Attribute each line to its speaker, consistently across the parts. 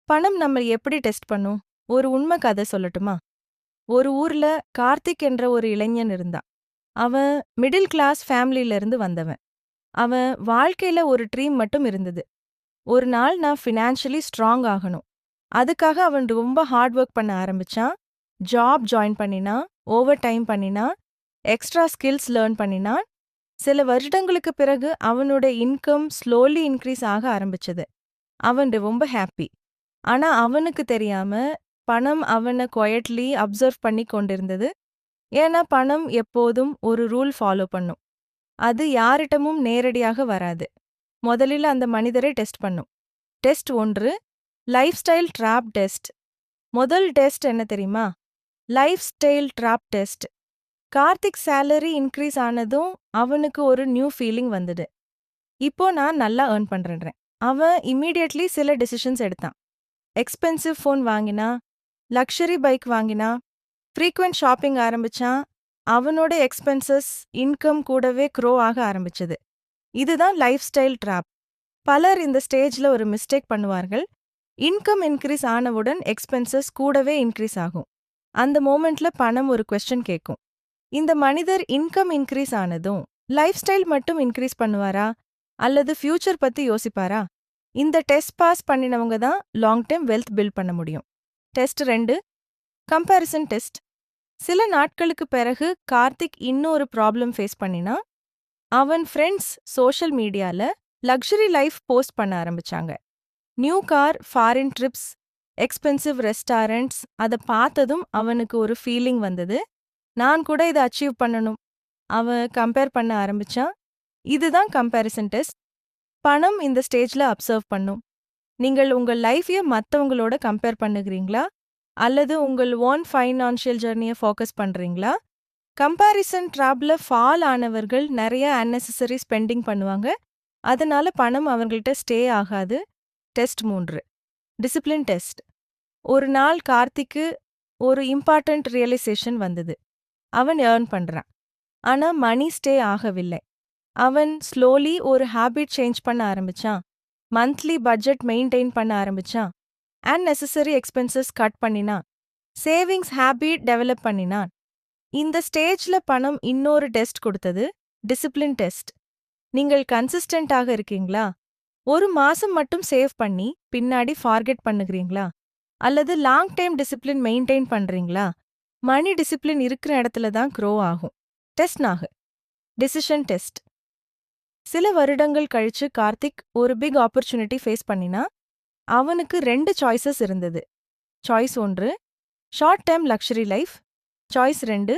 Speaker 1: பணம் நம்ம எப்படி டெஸ்ட் பண்ணும்? ஒரு உண்மை கதை சொல்லட்டுமா? ஒரு ஊர்ல கார்த்திக் என்ற ஒரு இளைஞன் இருந்தான். அவன் மிடில் கிளாஸ் ஃபேமிலில இருந்து வந்தவன். அவன் வாழ்க்கையில ஒரு ட்ரீம் மட்டும் இருந்தது. ஒரு நாள் நான் ஃபினான்ஷியலி ஸ்ட்ராங் ஆகணும். அதுக்காக அவன் ரொம்ப ஹார்ட் ஒர்க் பண்ண ஆரம்பிச்சான். ஜாப் ஜாயின் பண்ணினான், ஓவர் டைம் பண்ணினான், எக்ஸ்ட்ரா ஸ்கில்ஸ் லேர்ன் பண்ணினான். சில வருடங்களுக்கு பிறகு அவனோட இன்கம் ஸ்லோலி இன்க்ரீஸ் ஆக ஆரம்பிச்சது. அவன் ரொம்ப ஹாப்பி. ஆனா அவனுக்கு தெரியாம, பணம் அவன குயட்லி அப்சர்வ் பண்ணி கொண்டிருந்தது. ஏன்னா பணம் எப்போதும் ஒரு ரூல் ஃபாலோ பண்ணும். அது யாரிடமும் நேரடியாக வராது. முதலில் அந்த மனிதரை டெஸ்ட் பண்ணும். Test 1, life style drop test. முதல் டெஸ்ட் என்ன தெரியுமா? Life style drop test. Karthik salary increase ஆனதும் அவனுக்கு ஒரு நியூ ஃபீலிங் வந்தது. இப்போ நான் நல்லா ஏர்ன் பண்றேன். அவன் இம்மீடியட்லி சில டிசிஷன்ஸ் எடுத்தான். எக்ஸ்பென்சிவ் ஃபோன் வாங்கினா, லக்ஸரி பைக் வாங்கினா, ஃப்ரீக்வென்ட் ஷாப்பிங் ஆரம்பிச்சான். அவனோட எக்ஸ்பென்சஸ் இன்கம் கூடவே க்ரோ ஆக ஆரம்பிச்சது. இதுதான் லைஃப் ஸ்டைல் ட்ராப். பலர் இந்த ஸ்டேஜ்ல ஒரு மிஸ்டேக் பண்ணுவார்கள். இன்கம் இன்க்ரீஸ் ஆனவுடன் எக்ஸ்பென்சஸ் கூடவே இன்க்ரீஸ் ஆகும். அந்த மோமெண்ட்ல பணம் ஒரு கொஸ்டின் கேட்கும். இந்த மனிதர் இன்கம் இன்க்ரீஸ் ஆனதும் லைஃப் ஸ்டைல் மட்டும் இன்க்ரீஸ் பண்ணுவாரா? அல்லது ஃபியூச்சர் பத்தி யோசிப்பாரா? இந்த டெஸ்ட் பாஸ் பண்ணினவங்க தான் லாங் டேர்ம் வெல்த் பில்ட் பண்ண முடியும். Test 2, comparison test. சில நாட்களுக்கு பிறகு கார்த்திக் இன்னொரு ப்ராப்ளம் ஃபேஸ் பண்ணினா. அவன் ஃப்ரெண்ட்ஸ் சோஷியல் மீடியால லக்ஸரி லைஃப் போஸ்ட் பண்ண ஆரம்பிச்சாங்க. New car, foreign trips, expensive restaurants. அதை பார்த்ததும் அவனுக்கு ஒரு ஃபீலிங் வந்தது. நான் கூட இதை அச்சீவ் பண்ணணும். அவன் கம்பேர் பண்ண ஆரம்பிச்சான். இதுதான் கம்பேரிசன் டெஸ்ட். பணம் இந்த ஸ்டேஜ்ல அப்சர்வ் பண்ணும். நீங்கள் உங்கள் லைஃபையே மத்தவங்களோட கம்பேர் பண்ணுகிறீங்களா? அல்லது உங்கள் ஓன் ஃபைனான்ஷியல் ஜர்னியை ஃபோக்கஸ் பண்றீங்களா? கம்பேரிசன் ட்ராப்ல ஃபால் ஆனவர்கள் நிறைய அன்னெசரி ஸ்பெண்டிங் பண்ணுவாங்க. அதனால பணம் அவங்கள்ட்ட ஸ்டே ஆகாது. Test 3, discipline test. ஒரு நாள் கார்த்திக்கு ஒரு இம்பார்ட்டன்ட் ரியலைசேஷன் வந்தது. அவன் ஏர்ன் பண்றான். ஆனா மணி ஸ்டே ஆகவில்லை. அவன் ஸ்லோலி ஒரு ஹேபிட் சேஞ்ச் பண்ண ஆரம்பிச்சான். மந்த்லி பட்ஜெட் மெயின்டைன் பண்ண ஆரம்பிச்சான். அன்னெசரி எக்ஸ்பென்சஸ் கட் பண்ணினான். சேவிங்ஸ் ஹேபிட் டெவலப் பண்ணினான். இந்த ஸ்டேஜ்ல பணம் இன்னொரு டெஸ்ட் கொடுத்தது, டிசிப்ளின் டெஸ்ட். நீங்கள் கன்சிஸ்டன்டாக இருக்கீங்களா? ஒரு மாசம் மட்டும் சேவ் பண்ணி பின்னாடி ஃபார்கெட் பண்ணுகிறீங்களா? அல்லது லாங் டைம் டிசிப்ளின் மெயின்டைன் பண்றீங்களா? மணி டிசிப்ளின் இருக்கிற இடத்துல தான் க்ரோ ஆகும். Test 4, decision test. சில வருடங்கள் கழிச்சு கார்த்திக் ஒரு பிக் ஆப்பர்ச்சுனிட்டி ஃபேஸ் பண்ணினா. அவனுக்கு 2 சாய்ஸஸ் இருந்தது. Choice 1, short term luxury life. Choice 2,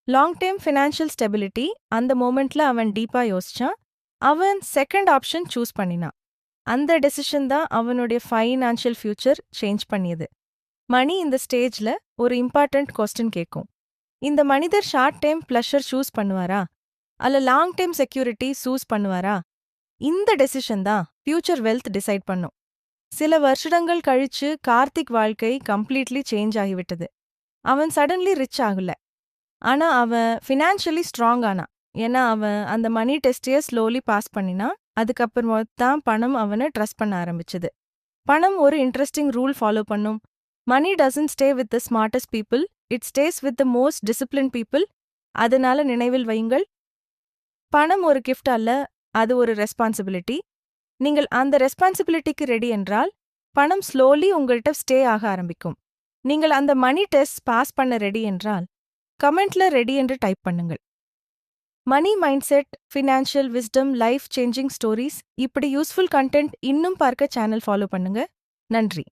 Speaker 1: long term financial stability. அந்த மோமெண்ட்ல அவன் டீப்பா யோசிச்சான். அவன் செகண்ட் ஆப்ஷன் சூஸ் பண்ணினான். அந்த டெசிஷன் தான் அவனுடைய ஃபைனான்ஷியல் ஃபியூச்சர் சேஞ்ச் பண்ணியது. மணி இந்த ஸ்டேஜ்ல ஒரு இம்பார்ட்டன்ட் கொஸ்டின் கேட்கும். இந்த மனிதர் ஷார்ட் டைம் ப்ளஷர் சூஸ் பண்ணுவாரா? அல்ல லாங் டைம் செக்யூரிட்டி சூஸ் பண்ணுவாரா? இந்த டெசிஷன் தான் ஃபியூச்சர் வெல்த் டிசைட் பண்ணும். சில வருஷங்கள் கழிச்சு கார்த்திக் வாழ்க்கை கம்ப்ளீட்லி சேஞ்ச் ஆகிவிட்டது. அவன் சடன்லி ரிச் ஆகல. ஆனா அவன் ஃபினான்ஷியலி ஸ்ட்ராங் ஆனான். ஏன்னா அவன் அந்த மணி டெஸ்டையே ஸ்லோலி பாஸ் பண்ணினான். அதுக்கப்புறமா தான் பணம் அவனை ட்ரஸ்ட் பண்ண ஆரம்பிச்சது. பணம் ஒரு இன்ட்ரெஸ்டிங் ரூல் ஃபாலோ பண்ணும். Money doesn't stay with the smartest people, it stays with the most discipline people. அதனால நினைவில் வையுங்கள், பணம் ஒரு கிஃப்ட் அல்ல, அது ஒரு ரெஸ்பான்சிபிலிட்டி. நீங்கள் அந்த ரெஸ்பான்சிபிலிட்டிக்கு ரெடி என்றால் பணம் ஸ்லோலி உங்கள்கிட்ட ஸ்டே ஆக ஆரம்பிக்கும். நீங்கள் அந்த மணி டெஸ்ட் பாஸ் பண்ண ரெடி என்றால் கமெண்ட்ல ரெடி என்று டைப் பண்ணுங்கள். Money mindset, financial wisdom, life changing stories, இப்படி யூஸ்ஃபுல் கண்டென்ட் இன்னும் பார்க்க சேனல் ஃபாலோ பண்ணுங்க. நன்றி.